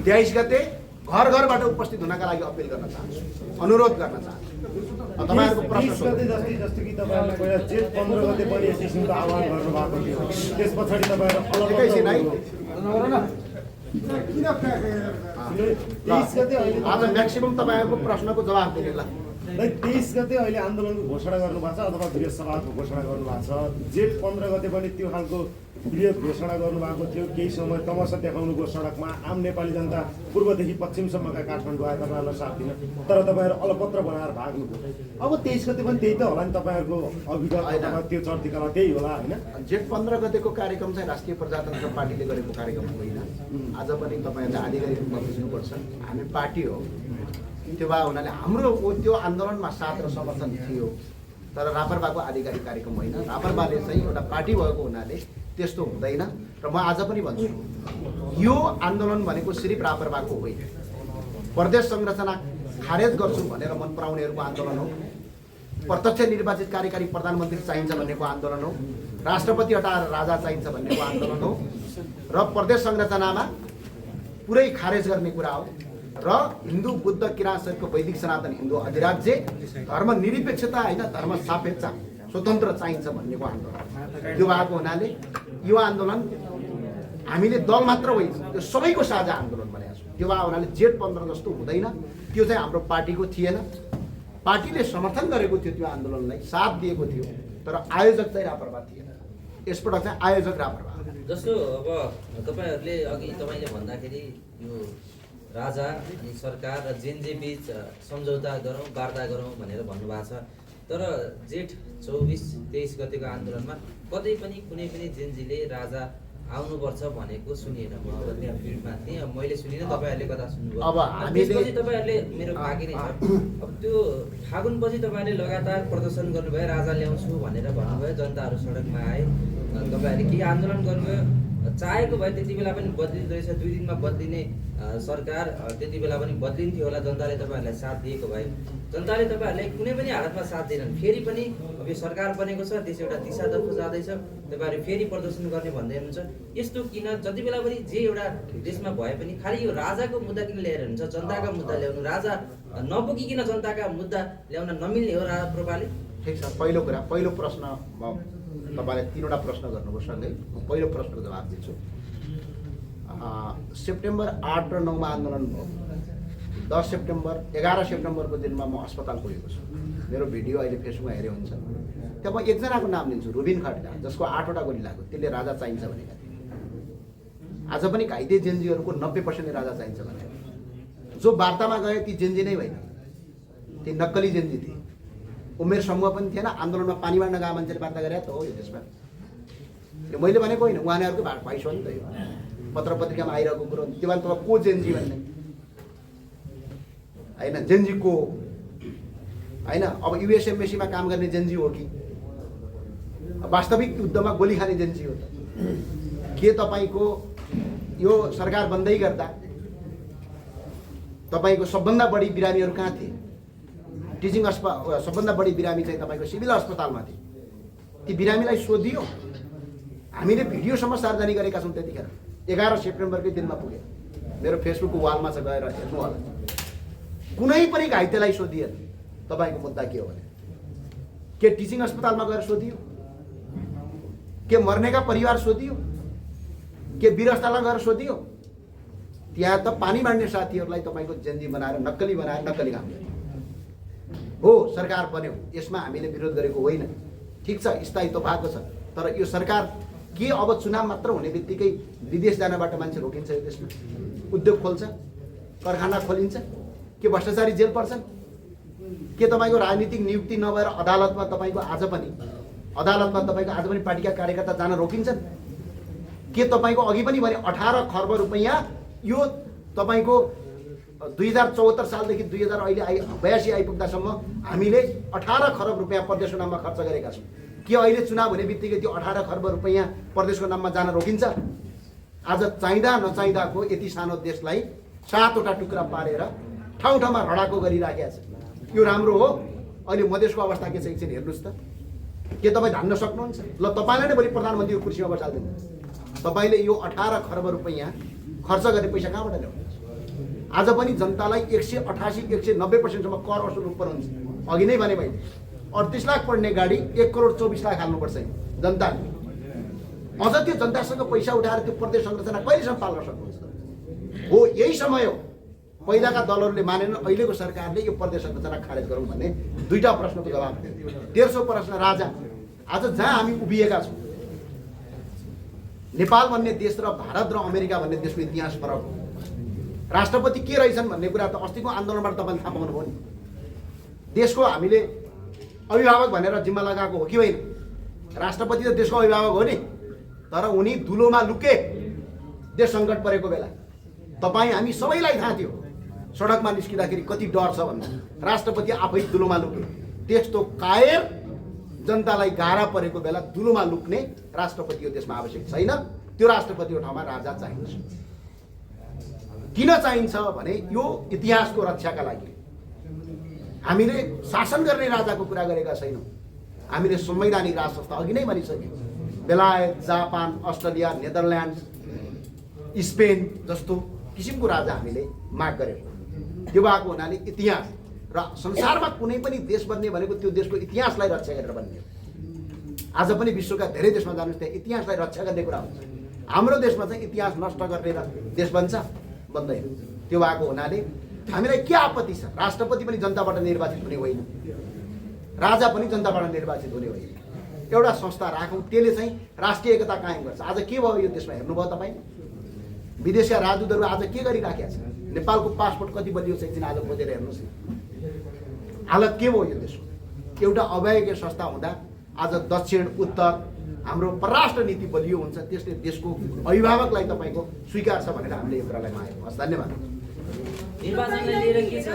23 गते घर घरबाट उपस्थित हुनका लागि अपिल गर्न चाहन्छु, अनुरोध गर्न चाहन्छु। तपाईहरुको प्रश्न जस्तो कि तपाईहरुले पहिला जेठ 15 गते पनि यस किसिमको आह्वान गर्नु भएको थियो। त्यसपछि तपाईहरु एकैछिन है आज म्याक्सिमम तपाईहरुको प्रश्नको जवाफ दिने ल। 23 गते अहिले आन्दोलनको घोषणा गर्नुभएको छ अथवा गृह सभाको घोषणा गर्नुभएको छ। जेठ 15 गते पनि त्यो खालको वृहत घोषणा गर्नुभएको थियो। केही समय तमासा देखाउनुको सडकमा आम नेपाली जनता पूर्वदेखि पश्चिमसम्मका काठमाडौँ आए तपाईँहरूलाई साथ दिन, तर तपाईँहरू अलपत्र बनाएर भाग्नुभयो। अब 23 गते पनि त्यही त होला नि तपाईँहरूको अभिगत अथवा त्यो चर्तीकला त्यही होला होइन? जेठ 15 गतेको कार्यक्रम चाहिँ राष्ट्रिय प्रजातन्त्र पार्टीले गरेको कार्यक्रम होइन। आज पनि तपाईँहरूले आधिकारिक रूपमा बुझ्नुपर्छ, हामी पार्टी हो। त्यो भए हुनाले हाम्रो त्यो आन्दोलनमा साथ र समर्थन थियो, तर रापरपाको आधिकारिक कार्यक्रम होइन। रापरपाले चाहिँ एउटा पार्टी भएको हुनाले त्यस्तो हुँदैन। र म आज पनि भन्छु, यो आन्दोलन भनेको सिर्फ रापरपाको होइन, प्रदेश संरचना खारेज गर्छु भनेर मन पराउनेहरूको आन्दोलन हो, प्रत्यक्ष निर्वाचित कार्यकारी प्रधानमन्त्री चाहिन्छ भन्नेको आन्दोलन हो, राष्ट्रपति हटाएर राजा चाहिन्छ भन्नेको आन्दोलन हो, र प्रदेश संरचनामा पुरै खारेज गर्ने कुरा हो, र हिन्दू बुद्ध किराँतको वैदिक सनातन हिन्दू अधिराज्य, धर्मनिरपेक्षता होइन धर्म सापेक्ष स्वतन्त्र चाहिन्छ भन्नेको आन्दोलन। त्यो भएको हुनाले यो आन्दोलन हामीले दल मात्र होइन, त्यो सबैको साझा आन्दोलन भनेको छु। त्यो भएको हुनाले जेठ 15 जस्तो हुँदैन। त्यो चाहिँ हाम्रो पार्टीको थिएन, पार्टीले समर्थन गरेको थियो, त्यो आन्दोलनलाई साथ दिएको थियो, तर आयोजक चाहिँ रापरपा थिएन। यसपल्ट चाहिँ आयोजक रापरपा। जस्तो अब तपाईहरूले अघि तपाईँले भन्दाखेरि यो राजा अनि सरकार र जेनजे बीच सम्झौता गरौँ वार्ता गरौँ भनेर भन्नुभएको छ, तर जेठ 24-23 गतेको आन्दोलनमा कतै पनि कुनै पनि जेनजीले राजा आउनुपर्छ भनेको सुनिएन। म अब त्यहाँ फिल्डमा थिएँ, अब मैले सुनिनँ, तपाईँहरूले कता सुन्नुभयो? अब त्यसपछि तपाईँहरूले मेरो बाँकी नै छ। अब त्यो फागुनपछि तपाईँहरूले लगातार प्रदर्शन गर्नुभयो, राजा ल्याउँछु भनेर भन्नुभयो, जनताहरू सडकमा आए, तपाईँहरूले के आन्दोलन गर्नुभयो, चाहेको भए त्यति बेला पनि बदलिँदो रहेछ, 2 दिनमा बदलिने सरकार त्यति बेला पनि बदलिन्थ्यो होला। जनताले तपाईँहरूलाई साथ दिएको भए, जनताले तपाईँहरूलाई कुनै पनि हालतमा साथ दिएनन्। फेरि पनि अब यो सरकार बनेको छ, देश एउटा दिशातर्फ जाँदैछ, तपाईँहरू फेरि प्रदर्शन गर्ने भन्दै हुनुहुन्छ। यस्तो किन? जति बेला पनि जे एउटा देशमा भए पनि खालि यो राजाको मुद्दा किन ल्याएर हुन्छ? जनताका मुद्दा ल्याउनु, राजा नपुगिकन जनताका मुद्दा ल्याउन नमिल्ने हो राप्रपाले? ठिक छ। पहिलो कुरा, पहिलो प्रश्न तपाईँले 3वटा प्रश्न गर्नुभयो सँगै, म पहिलो प्रश्नको जवाब दिन्छु। सेप्टेम्बर 8 र 9 मा आन्दोलन भयो। 10 सेप्टेम्बर 11 सेप्टेम्बरको दिनमा म अस्पताल पुगेको छु। मेरो भिडियो अहिले फेसबुकमा हेरे हुन्छ। त्यहाँ म एकजनाको नाम लिन्छु, रुबिन खड्का, जसको 8वटा गोली लाग्यो, त्यसले राजा चाहिन्छ भनेका थिए। आज पनि घाइते जेनजीहरूको 90% राजा चाहिन्छ भनेर जो वार्तामा गए ती जेनजी नै होइन, ती नक्कली जेनजी थिए। उमेर समूह पनि थिएन। आन्दोलनमा पानी बाँड्न गएको मान्छेले वार्ता गरे त हो यो देशमा। यो मैले भनेको होइन, उहाँहरूको भाइस हो नि त, यो पत्र पत्रिकामा आइरहेको कुरो। त्यो भने तपाईँ को जेनजी भन्ने होइन, जेनजी को होइन? अब युएस एम्बेसीमा काम गर्ने जेनजी हो कि वास्तविक युद्धमा गोली खाने जेनजी हो त? के तपाईँको यो सरकार बन्दै गर्दा तपाईँको सबभन्दा बढी बिरामीहरू कहाँ थिए? टिचिङ सबभन्दा बढी बिरामी चाहिँ तपाईँको सिभिल अस्पतालमा थिए। ती बिरामीलाई सोधियो, हामीले भिडियोसम्म सार्वजनिक गरेका छौँ। त्यतिखेर 11 सेप्टेम्बरकै दिनमा पुगे, मेरो फेसबुकको वालमा छ, गएर हेर्नु होला। कुनै पनि घाइतेलाई सोधिएन तपाईँको मुद्दा के हो भने। के टिचिङ अस्पतालमा गएर सोधियो? के मर्नेका परिवार सोधियो? के वीरस्थलमा गएर सोधियो? त्यहाँ त पानी बाँड्ने साथीहरूलाई तपाईँको जेनजी बनाएर नक्कली नक्कली काम गर्यो। हो सरकार बन्यो, यसमा हामीले विरोध गरेको होइन। ठिक छ, स्थायित्व भएको छ, तर यो सरकार के अब चुनाव मात्र हुने बित्तिकै विदेश जानबाट मान्छे रोकिन्छ? यो देशमा उद्योग खोल्छ, कारखाना खोलिन्छ, के भ्रष्टाचारी जेल पर्छन्? के तपाईँको राजनीतिक नियुक्ति नभएर अदालतमा तपाईँको आज पनि पार्टीका कार्यकर्ता जान रोकिन्छन्? के तपाईँको अघि पनि भने 18 खर्ब रुपैयाँ यो तपाईँको 2074 सालदेखि 2082 आइपुग्दासम्म हामीले 18 खरब रुपैयाँ प्रदेशको नाममा खर्च गरेका छौँ। के अहिले चुनाव हुने बित्तिकै त्यो 18 खर्ब रुपैयाँ प्रदेशको नाममा जान रोकिन्छ? आज चाहिँदा नचाहिँदाको यति सानो देशलाई 7वटा टुक्रा पारेर ठाउँ ठाउँमा रडाको गरिराखेका छ। यो राम्रो हो? अहिले मधेसको अवस्था के छ एकछिन हेर्नुहोस् त। के तपाईँ धान्न सक्नुहुन्छ? ल तपाईँलाई नै भोलि प्रधानमन्त्रीको कुर्सीमा बसाल्दिनु। तपाईँले यो 18 खर्ब रुपैयाँ खर्च गर्ने पैसा कहाँबाट ल्याउनुहुन्छ? आज पनि जनतालाई 188-190% कर वसुल पर्नुहुन्छ। अघि नै भने मैले 38 लाख पर्ने गाडी 1,24,00,000 हाल्नुपर्छ जनताले। अझ त्यो जनतासँग पैसा उठाएर त्यो प्रदेश संरचना कहिलेसम्म पाल्न सक्नुहुन्छ? हो यही समय हो। पहिलाका दलहरूले मानेन, अहिलेको सरकारले यो प्रदेश संरचना खारेज गरौँ भन्ने दुईटा प्रश्नको जवाब दियो। तेस्रो प्रश्न राजा, आज जहाँ हामी उभिएका छौँ, नेपाल भन्ने देश र भारत र अमेरिका भन्ने देशको इतिहास फरक हो। राष्ट्रपति के रहेछन् भन्ने कुरा त अस्तिको आन्दोलनबाट तपाईँले थाहा पाउनुभयो नि। देशको हामीले अभिभावक भनेर जिम्मा लगाएको हो कि होइन? राष्ट्रपति त देशको अभिभावक हो नि, तर उनी दुलोमा लुके देश सङ्कट परेको बेला। तपाईँ हामी सबैलाई थाहा थियो सडकमा निस्किँदाखेरि कति डर छ भन्दा। राष्ट्रपति आफै दुलोमा लुके। त्यस्तो कायर जनतालाई गाह्रा परेको बेला दुलोमा लुक्ने राष्ट्रपति यो देशमा आवश्यक छैन। त्यो राष्ट्रपतिको ठाउँमा राजा चाहिन्छ। किन चाहिन्छ भने यो इतिहासको रक्षाका लागि। हामीले शासन गर्ने राजाको कुरा गरेका छैनौँ। हामीले संवैधानिक राज संस्था अघि नै भनिसक्यौँ। बेलायत, जापान, अस्ट्रेलिया, नेदरल्यान्ड, स्पेन जस्तो किसिमको राजा हामीले माग गरेको। त्यो भएको हुनाले इतिहास र संसारमा कुनै पनि देश बन्ने भनेको त्यो देशको इतिहासलाई रक्षा गरेर बन्ने हो। आज पनि विश्वका धेरै देशमा जानुहोस्, त्यहाँ इतिहासलाई रक्षा गर्ने कुरा हुन्छ। हाम्रो देशमा चाहिँ इतिहास नष्ट गरेर देश बन्छ? बन्दैन। त्यो भएको हुनाले हामीलाई के आपत्ति छ? राष्ट्रपति पनि जनताबाट निर्वाचित हुने होइन, राजा पनि जनताबाट निर्वाचित हुने होइन। एउटा संस्था राखौँ, त्यसले चाहिँ राष्ट्रिय एकता कायम गर्छ। आज के भयो यो देशमा हेर्नुभयो तपाईँ? विदेशका राजदूतहरू आज के गरिराखेका छन्? नेपालको पासपोर्ट कति बलियो छ एकछिन आज खोजेर हेर्नुहोस्। हालत के भयो यो देशको? एउटा अवैध संस्था हुँदा आज दक्षिण उत्तर हाम्रो परराष्ट्र नीति बलियो हुन्छ। त्यसले देशको अभिभावकलाई तपाईँको स्वीकार छ भनेर हामीले यो कुरालाई मागेको हस्। धन्यवाद। निर्वाचनलाई लिएर के छ?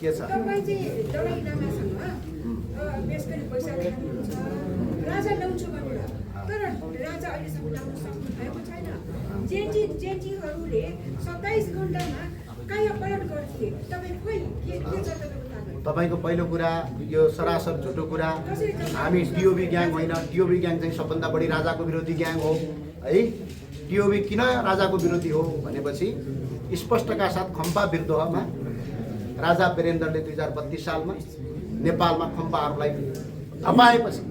के छ? राजा ल्याउँछु भनेर, तर राजा अहिलेसम्म ल्याउन सक्नु भएको छैन। जेएनजीहरूले 27 घण्टामा काया पलट गर्थे। तपाईँ खोइ के तपाईँको पहिलो कुरा यो सरासर झुटो कुरा। हामी टिओबी ग्याङ होइन। टिओबी ग्याङ चाहिँ सबभन्दा बढी राजाको विरोधी ग्याङ हो है। टिओबी किन राजाको विरोधी हो भनेपछि स्पष्टका साथ खम्पा विद्रोहमा राजा वीरेन्द्रले 2032 सालमा नेपालमा खम्पाहरूलाई धपाएपछि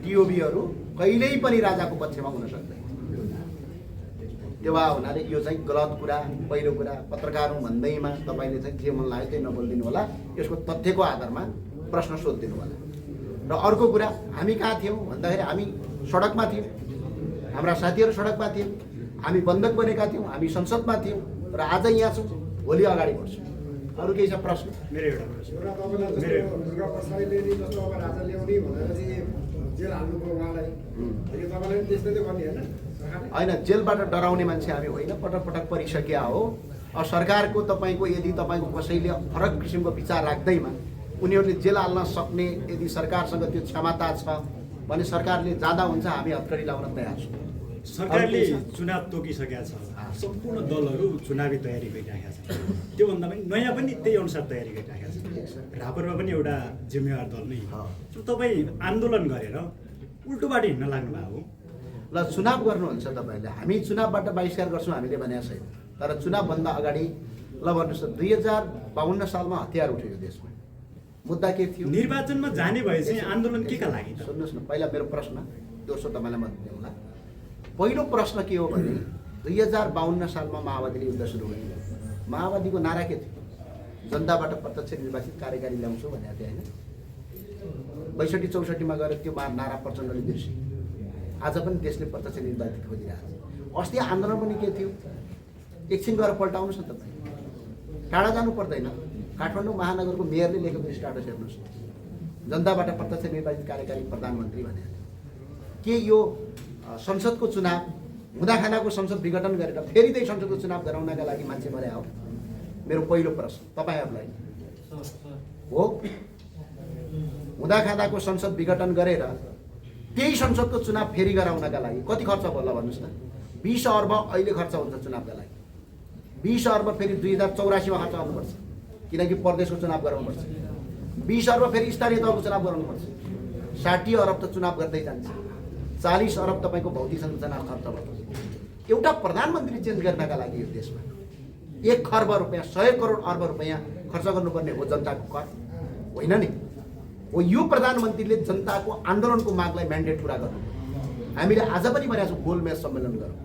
टिओबीहरू कहिल्यै पनि राजाको पक्षमा हुन सक्दैन। त्यो भए हुनाले यो चाहिँ गलत कुरा। पहिलो कुरा, पत्रकार हुँ भन्दैमा तपाईँले चाहिँ जे मन लाग्यो त्यही नबोलिदिनु होला। यसको तथ्यको आधारमा प्रश्न सोधिदिनु होला। र अर्को कुरा, हामी कहाँ थियौँ भन्दाखेरि हामी सडकमा थियौँ। हाम्रा साथीहरू सडकमा थियौँ। हामी बन्धक बनेका थियौँ। हामी संसदमा थियौँ र आज यहाँ छौँ। भोलि अगाडि बढ्छौँ। अरू केही छ प्रश्न? मेरो एउटा दुर्गा प्रसादले नि जस्तो अब राजा ल्याउने भनेर चाहिँ जेल हाल्नुभयो उहाँलाई, फेरि तपाईँलाई पनि त्यस्तै त गर्ने होइन? होइन, जेलबाट डराउने मान्छे हामी होइन। पटक पटक परिसकिया हो। सरकारको तपाईँको यदि तपाईँको कसैले फरक किसिमको विचार राख्दैमा उनीहरूले जेल हाल्न सक्ने यदि सरकारसँग त्यो क्षमता छ भने सरकारले जाँदा हुन्छ। हामी हतकडी लाउन तयार छौँ। सरकारले चुनाव तोकिसकेका छ। सम्पूर्ण दलहरू चुनावी तयारी गरिरहेका छन्। त्योभन्दा पनि नयाँ पनि त्यही अनुसार तयारी गरिरहेका छन्। रापरमा पनि एउटा जिम्मेवार दल नै हो। तपाईँ आन्दोलन गरेर उल्टो बाटो हिँड्न लाग्नु भएको हो। ल, चुनाव गर्नुहुन्छ तपाईँले। हामी चुनावबाट बहिष्कार गर्छौँ हामीले भनेको छैन। तर चुनावभन्दा अगाडि ल भन्नुहोस् त, 2052 सालमा हतियार उठ्यो यो देशमा। मुद्दा के थियो? निर्वाचनमा जाने भए चाहिँ आन्दोलन के का लागि? सुन्नुहोस् न, पहिला मेरो प्रश्न, दोस्रो तपाईँलाई मत दिउँला। पहिलो प्रश्न के हो भने 2052 सालमा माओवादीले युद्ध सुरु गर्यो। माओवादीको नारा के थियो? जनताबाट प्रत्यक्ष निर्वाचित कार्यकारी ल्याउँछु भनेको थियो होइन? 62-64 गएर त्यो नारा प्रचण्डले बिर्स्यो। आज पनि देशले प्रत्यक्ष निर्वाचित खोजिरहेको छ। अस्ति आन्दोलन पनि के थियो? एकछिन गएर पल्टाउनुहोस् न तपाईँ। टाढा जानु पर्दैन। काठमाडौँ महानगरको मेयरले लेखेको स्ट्याटस हेर्नुहोस्। जनताबाट प्रत्यक्ष निर्वाचित कार्यकारी प्रधानमन्त्री भनेको थियो। के यो संसदको चुनाव हुँदाखानाको संसद विघटन गरेर फेरि त्यही संसदको चुनाव गराउनका लागि मान्छे मर्या हो? मेरो पहिलो प्रश्न तपाईँहरूलाई हो। हुँदाखाँदाको संसद विघटन गरेर त्यही संसदको चुनाव फेरि गराउनका लागि कति खर्च होला भन्नुहोस् त? 20 अर्ब अहिले खर्च हुन्छ चुनावका लागि। 20 अर्ब फेरि 2084मा खर्च गर्नुपर्छ, किनकि प्रदेशको चुनाव गराउनुपर्छ। 20 अर्ब फेरि स्थानीय तहको चुनाव गराउनुपर्छ। 60 अरब त चुनाव गर्दै जान्छ। 40 अरब तपाईँको भौतिक संरचना खर्च भयो। एउटा प्रधानमन्त्री चेन्ज गर्नका लागि यो देशमा 1 खर्ब रुपियाँ 100 करोड अर्ब रुपियाँ खर्च गर्नुपर्ने हो जनताको कर होइन नि हो। यो प्रधानमन्त्रीले जनताको आन्दोलनको मागलाई म्यान्डेट पुरा गर्नु। हामीले आज पनि भनेका छौँ गोलमेज सम्मेलन गरौँ।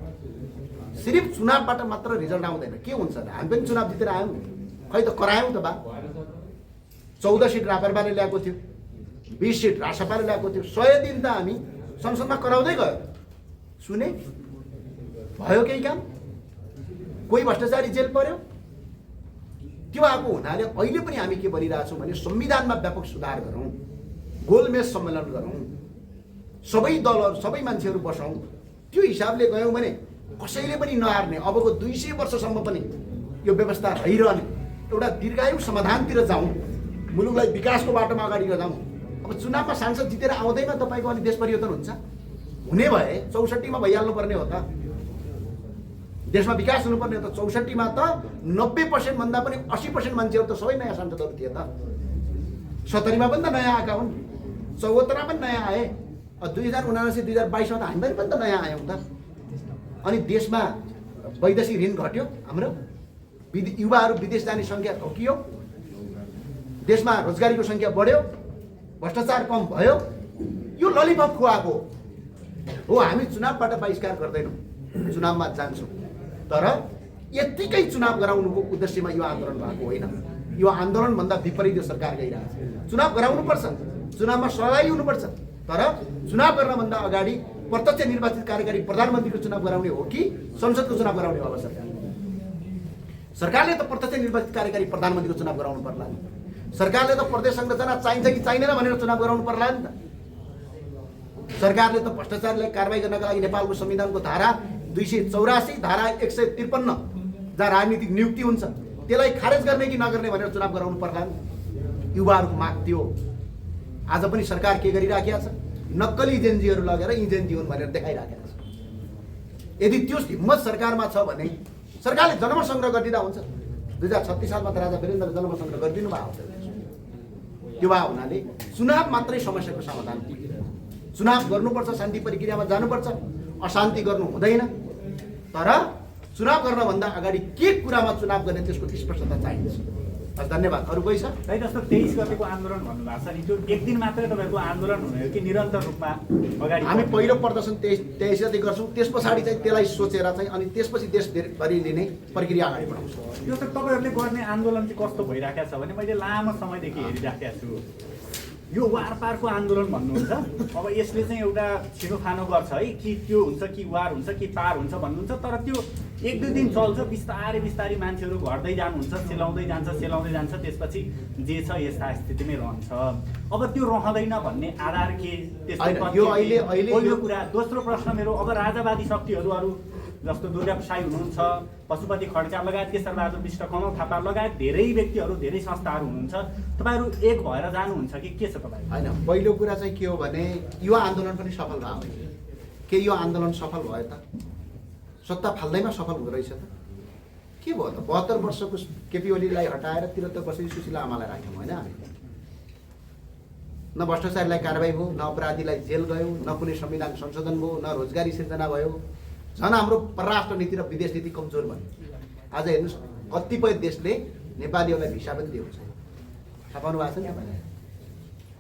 सिर्फ चुनावबाट मात्र रिजल्ट आउँदैन, के हुन्छ र हामी पनि चुनाव जितेर आयौँ, खै त करायौँ त बा। 14 सिट रापरपाले ल्याएको थियो, 20 सिट रासपाले ल्याएको थियो, 100 दिन त हामी संसदमा कराउँदै गयो। सुने भयो केही काम? कोही भ्रष्टाचारी जेल पर्यो? त्यो आएको हुनाले अहिले पनि हामी के भनिरहेछौँ भने संविधानमा व्यापक सुधार गरौँ, गोलमेज सम्मेलन गरौँ, सबै दलहरू सबै मान्छेहरू बसौँ। त्यो हिसाबले गयौँ भने कसैले पनि नहार्ने, अबको 200 वर्षसम्म पनि यो व्यवस्था रहिरहने एउटा दीर्घायु समाधानतिर जाउँ, मुलुकलाई विकासको बाटोमा अगाडि गजाउँ। अब चुनावमा सांसद जितेर आउँदैमा तपाईँको अनि देश परिवर्तन हुन्छ? हुने भए 64 मा भइहाल्नु पर्ने हो त। देशमा विकास हुनुपर्ने हो त। 64 मा त 90% भन्दा पनि 80% मान्छेहरू त सबै नयाँ सांसदहरू थिए त। 70 मा पनि त नयाँ आएका हुन्, 74 मा पनि नयाँ आए, 2079 2022 मा त हामीहरू पनि त नयाँ आयौँ त। अनि देशमा वैदेशिक ऋण घट्यो, हाम्रो युवाहरू विदेश जाने सङ्ख्या रोकियो, देशमा रोजगारीको सङ्ख्या बढ्यो, भ्रष्टाचार कम भयो। यो ललिपप खुवाएको हो। हामी चुनावबाट बहिष्कार गर्दैनौँ, चुनावमा जान्छौँ, तर यत्तिकै चुनाव गराउनुको उद्देश्यमा यो आन्दोलन भएको होइन। यो आन्दोलनभन्दा विपरीत यो सरकार गइरहेको छ। चुनाव गराउनुपर्छ, चुनावमा सहभागी हुनुपर्छ, तर चुनाव गर्नभन्दा अगाडि प्रत्यक्ष निर्वाचित कार्यकारी प्रधानमन्त्रीको चुनाव गराउने हो कि संसदको चुनाव गराउने हो? अब सरकारले त प्रत्यक्ष निर्वाचित कार्यकारी प्रधानमन्त्रीको चुनाव गराउनु पर्ला नि। सरकारले त प्रदेश संरचना चाहिन्छ कि चाहिँदैन भनेर चुनाव गराउनु पर्ला नि त। सरकारले त भ्रष्टाचारलाई कारबाही गर्नका लागि नेपालको संविधानको धारा 284, धारा 153 जहाँ राजनीतिक नियुक्ति हुन्छ त्यसलाई खारेज गर्ने कि नगर्ने भनेर चुनाव गराउनु पर्ला नि। युवाहरूको माग त्यो। आज पनि सरकार के गरिराखेको छ? नक्कली एजेन्सीहरू लगेर एजेन्सी हुन् भनेर देखाइराखेको छ। यदि त्यो हिम्मत सरकारमा छ भने सरकारले जनमत सङ्ग्रह गरिदिँदा हुन्छ। 2036 सालमा त राजा वीरेन्द्रले जनमत सङ्ग्रह गरिदिनु भएको छ। त्यो भए हुनाले चुनाव मात्रै समस्याको समाधान पुग्दैन। चुनाव गर्नुपर्छ, शान्ति प्रक्रियामा जानुपर्छ, अशान्ति गर्नु हुँदैन। तर चुनाव गर्नभन्दा अगाडि के कुरामा चुनाव गर्ने त्यसको स्पष्टता चाहिन्छ। धन्यवाद। अरू कोही छ? है जस्तो 23 गतेको आन्दोलन भन्नुभएको छ नि, त्यो एक दिन मात्रै तपाईँको आन्दोलन हुने हो कि निरन्तर रूपमा अगाडि? हामी पहिलो प्रदर्शन 23 गते गर्छौँ, त्यस पछाडि चाहिँ त्यसलाई सोचेर चाहिँ अनि त्यसपछि देशभरि लिने प्रक्रिया अगाडि बढाउँछौँ। जस्तो तपाईँहरूले गर्ने आन्दोलन चाहिँ कस्तो भइराखेको छ भने मैले लामो समयदेखि हेरिराखेको छु। यो वारपारको आन्दोलन भन्नुहुन्छ, अब यसले चाहिँ एउटा छिनोफानो गर्छ है, कि त्यो हुन्छ कि वार हुन्छ कि पार हुन्छ भन्नुहुन्छ, तर त्यो 1-2 दिन चल्छ, बिस्तारै बिस्तारै मान्छेहरू घट्दै जानुहुन्छ, सेलाउँदै जान्छ, त्यसपछि जे छ यस्ता स्थितिमै रहन्छ। अब त्यो रहँदैन भन्ने आधार के? पहिलो कुरा। दोस्रो प्रश्न मेरो, अब राजावादी शक्तिहरू अरू जस्तो दुर्गा साई हुनुहुन्छ, पशुपति खड्का लगायत केशरबहादुर विष्ट, कमल थापा लगायत धेरै व्यक्तिहरू, धेरै संस्थाहरू हुनुहुन्छ, तपाईँहरू एक भएर जानुहुन्छ कि के छ तपाईँ? होइन, पहिलो कुरा चाहिँ के हो भने यो आन्दोलन पनि सफल भयो भने के यो आन्दोलन सफल भयो त? सत्ता फाल्दैमा सफल हुँदो रहेछ त? के भयो त? 72 वर्षको केपी ओलीलाई हटाएर 73 वर्षकी सुशीला आमालाई राख्यौँ होइन हामीले? न भ्रष्टाचारीलाई कारबाही भयो, न अपराधीलाई जेल गयो, न कुनै संविधान संशोधन भयो, न रोजगारी सिर्जना भयो। झन् हाम्रो परराष्ट्र नीति र विदेश नीति कमजोर भयो। आज हेर्नुहोस्, कतिपय देशले नेपालीहरूलाई भिसा पनि दिएको छैन। थाहा पाउनु भएको छ नि तपाईँलाई?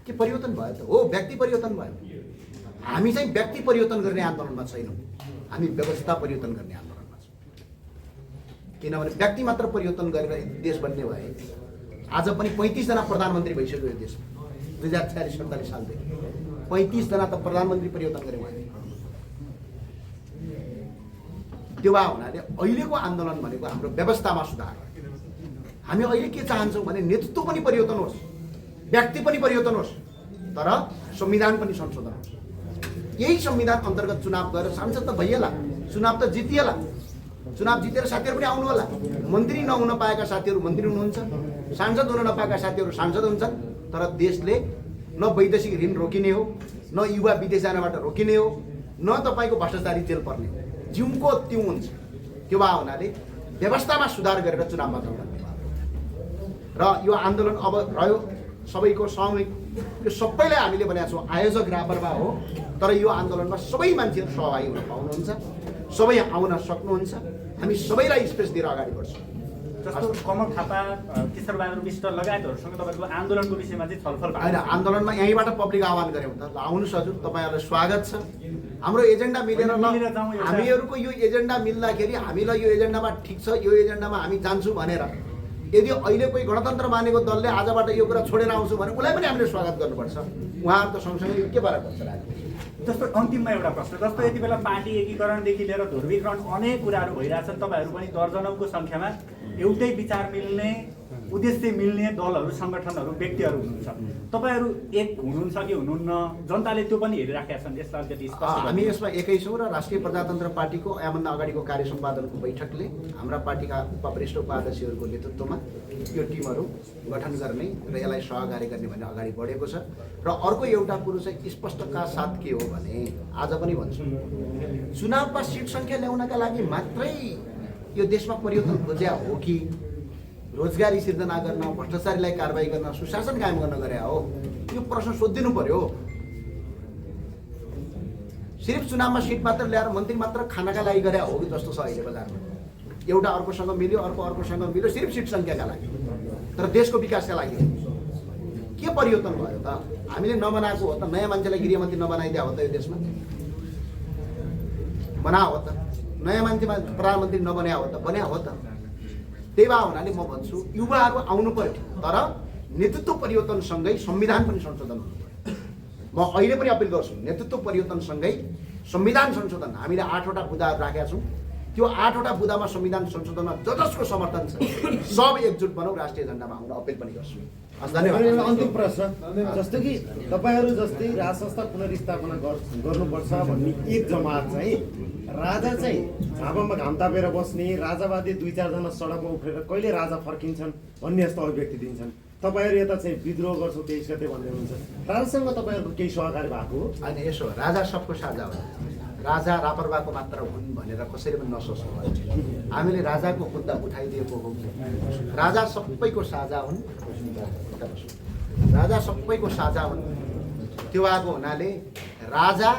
के परिवर्तन भयो त? हो, व्यक्ति परिवर्तन भयो। हामी चाहिँ व्यक्ति परिवर्तन गर्ने आन्दोलनमा छैनौँ, हामी व्यवस्था परिवर्तन गर्ने आन्दोलनमा छौँ। किनभने व्यक्ति मात्र परिवर्तन गरेर देश बन्ने भए आज पनि 35 जना प्रधानमन्त्री भइसक्यो यो देशमा। 2046-47 सालदेखि 35 जना त प्रधानमन्त्री परिवर्तन गरे भने। त्यो भए हुनाले अहिलेको आन्दोलन भनेको हाम्रो व्यवस्थामा सुधार। हामी अहिले के चाहन्छौँ भने नेतृत्व पनि परिवर्तन होस्, व्यक्ति पनि परिवर्तन होस्, तर संविधान पनि संशोधन होस्। यही संविधान अन्तर्गत चुनाव गरेर सांसद त भइएला, चुनाव त जितिएला, चुनाव जितेर साथीहरू पनि आउनु होला। मन्त्री नहुन पाएका साथीहरू मन्त्री हुनुहुन्छ, सांसद हुन नपाएका साथीहरू सांसद हुन्छन्। तर देशले न वैदेशिक ऋण रोकिने हो, न युवा विदेश जानबाट रोकिने हो, न तपाईँको भ्रष्टाचारी जेल पर्ने हो। जिउको त्यो हुन्छ। त्यो भए हुनाले व्यवस्थामा सुधार गरेर चुनावमा जानुपर्ने र यो आन्दोलन अब रह्यो सबैको सामूहिक। यो सबैलाई हामीले भनेका छौँ आयोजक रापरपा हो, तर यो आन्दोलनमा सबै मान्छेहरू सहभागी हुन पाउनुहुन्छ। सबै आउन सक्नुहुन्छ। हामी सबैलाई स्पेस दिएर अगाडि बढ्छौँ। जस्तो कमल थापा, किशोरबहादुर विष्ट लगायतहरूसँग तपाईँको आन्दोलनको विषयमा चाहिँ छलफल भएको होइन, आन्दोलनमा यहीँबाट पब्लिक आह्वान गऱ्यौँ त, ल आउनुहोस् हजुर, तपाईँहरूलाई स्वागत छ। हाम्रो एजेन्डा मिलेर मिलेर जाउँ एउटा। हामीहरूको यो एजेन्डा मिल्दाखेरि हामीलाई यो एजेन्डामा ठिक छ, यो एजेन्डामा हामी जान्छौँ भनेर यदि अहिले कोही गणतन्त्र मानेको दलले आजबाट यो कुरा छोडेर आउँछु भने उसलाई पनि हामीले स्वागत गर्नुपर्छ। उहाँहरूको सँगसँगै यो के फरक पर्छ राजनीति? जस्तो अन्तिममा एउटा प्रश्न, जस्तो यति बेला पार्टी एकीकरणदेखि लिएर ध्रुवीकरण अनेक कुराहरू भइरहेछन्, तपाईँहरू पनि दर्जनौको सङ्ख्यामा एउटै विचार मिल्ने, उद्देश्य मिल्ने दलहरू, सङ्गठनहरू, व्यक्तिहरू हुनुहुन्छ। तपाईँहरू एक हुनुहुन्छ कि हुनुहुन्न? जनताले त्यो पनि हेरिराखेका छन्, यसलाई अलिकति स्पष्ट हामी यसमा एकै छौँ र राष्ट्रिय प्रजातन्त्र पार्टीको यहाँभन्दा अगाडिको कार्य सम्पादनको बैठकले हाम्रा पार्टीका उपवरिष्ठ उपाध्यक्षहरूको नेतृत्वमा यो टिमहरू गठन गर्ने र यसलाई सहकारी गर्ने भन्ने अगाडि बढेको छ। र अर्को एउटा कुरो चाहिँ स्पष्टका साथ के हो भने आज पनि भन्छु, चुनावमा सिट सङ्ख्या ल्याउनका लागि मात्रै यो देशमा परिवर्तन खोज्या हो कि रोजगारी सिर्जना गर्न, भ्रष्टाचारीलाई कारबाही गर्न, सुशासन कायम गर्न गरे हो? यो प्रश्न सोधिदिनु पर्यो। सिर्फ चुनावमा सिट मात्र ल्याएर मन्त्री मात्र खानका लागि गरे हो कि जस्तो छ अहिले बजारमा। एउटा अर्कोसँग मिल्यो, अर्को अर्कोसँग मिल्यो, सिर्फ सिट सङ्ख्याका लागि, तर देशको विकासका लागि के परिवर्तन भयो त? हामीले नबनाएको हो त? नयाँ मान्छेलाई गृहमन्त्री नबनाइदिया हो त यो देशमा? बना हो त? नयाँ मान्छेमा प्रधानमन्त्री नबन्या हो त? बन्या हो त? त्यही भए हुनाले म भन्छु युवाहरू आउनु पर्यो, तर नेतृत्व परिवर्तनसँगै संविधान पनि संशोधन हुनु पर्यो। म अहिले पनि अपिल गर्छु, नेतृत्व परिवर्तनसँगै संविधान संशोधन। हामीले 8वटा बुँदाहरू राखेका छौँ, त्यो 8वटा बुँदामा संविधान संशोधनमा जसको समर्थन छ सब एकजुट बनाऊ, राष्ट्रिय एजेन्डामा आउन अपिल पनि गर्छु। धन्यवाद। एउटा अन्तिम प्रश्न, जस्तो कि तपाईँहरू जस्तै राज संस्था पुनर्स्थापना गर्नुपर्छ भन्ने एक जमात चाहिँ राजा चाहिँ झापामा घाम तापेर बस्ने, राजावादी 2-4 जना सडकमा उफ्रेर कहिले राजा फर्किन्छन् भन्ने जस्तो अभिव्यक्ति दिन्छन्। तपाईँहरू यता चाहिँ विद्रोह गर्छौ 23 गते भन्दै हुनुहुन्छ। राजासँग तपाईँहरूको केही सहकारी भएको हो? होइन, यसो राजा सबको साझा हो, राजा रापरबाको मात्र हुन् भनेर कसैले पनि नसोच्नु। हामीले राजाको मुद्दा उठाइदिएको हो। राजा सबैको साझा हुन्, राजा सबैको साझा हुन्। त्यो आएको हुनाले राजा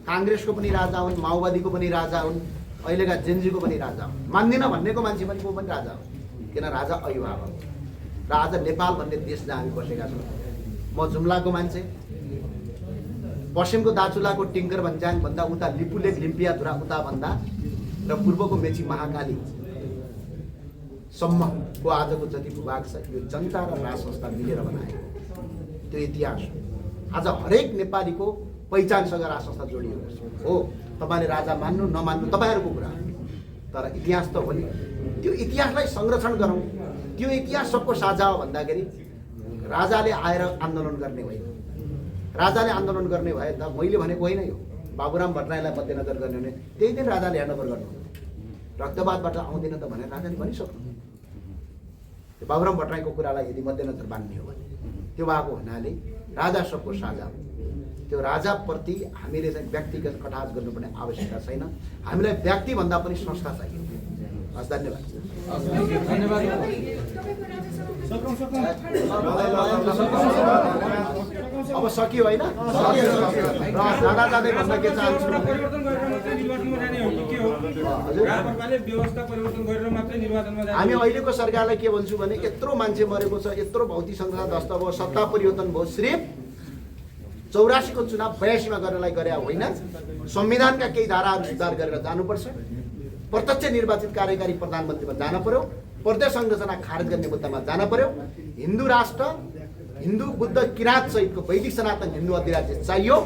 काङ्ग्रेसको पनि राजा हुन्, माओवादीको पनि राजा हुन्, अहिलेका जेनजीको पनि राजा हुन्। मान्दिनँ भन्नेको मान्छे पनि को पनि राजा हुन्, किन राजा अभिभावक र आज नेपाल भन्ने देश जहाँ हामी बसेका छौँ। म जुम्लाको मान्छे, पश्चिमको दार्चुलाको टिङ्कर भन्ज्याङ भन्दा उता लिपुलेक लिम्पियाधुरा उता भन्दा र पूर्वको मेची महाकाली सम्मको आजको जति भूभाग छ यो जनता र राज संस्था मिलेर बनाएको त्यो इतिहास हो। आज हरेक नेपालीको पहिचानसँग राज संस्था जोडिएको हो। तपाईँले राजा मान्नु नमान्नु तपाईँहरूको कुरा, तर इतिहास त हो नि। त्यो इतिहासलाई संरक्षण गरौँ। त्यो इतिहास सबको साझा हो भन्दाखेरि राजाले आएर आन्दोलन गर्ने होइन। राजाले आन्दोलन गर्ने भए त मैले भनेको होइन, यो बाबुराम भट्टराईलाई मध्यनजर गर्ने भने त्यही दिन राजाले ह्यान्डओभर गर्नु, रक्तवादबाट आउँदैन त भनेर राजाले भनिसक्नु। त्यो बाबुराम भट्टराईको कुरालाई यदि मध्यनजर बान्ने हो भने त्यो भएको हुनाले राजा सबको साझा हो। त्यो राजाप्रति हामीले चाहिँ व्यक्तिगत कटाक्ष गर्नुपर्ने आवश्यकता छैन। हामीलाई व्यक्तिभन्दा पनि संस्था चाहियो। हस्, धन्यवाद। अब सकियो होइन? जाँदा जाँदै भन्न के चाहन्छु, हामी अहिलेको सरकारलाई के भन्छु भने यत्रो मान्छे मरेको छ, यत्रो भौतिक संस्था ध्वस्त भयो, सत्ता परिवर्तन भयो, सिर्फ 84 को चुनाव 82 मा गर्नलाई गरे होइन। संविधानका केही धाराहरू सुधार गरेर जानुपर्छ। प्रत्यक्ष निर्वाचित कार्यकारी प्रधानमन्त्रीमा जान पर्यो। प्रदेश संरचना खारेज गर्ने मुद्दामा जान पर्यो। हिन्दू राष्ट्र, हिन्दू बुद्ध किराँत सहितको वैदिक सनातन हिन्दू अधिराज्य चाहियो।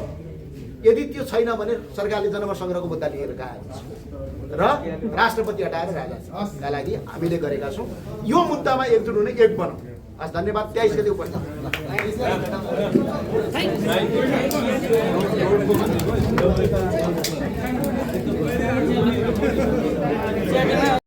यदि त्यो छैन भने सरकारले जन्म सङ्ग्रहको मुद्दा लिएर गएको छ र राष्ट्रपति हटाएर राजाका लागि हामीले गरेका छौँ। यो मुद्दामा एकजुट हुने, एक बनौँ। हस्, धन्यवाद। 23 गते उपस्थित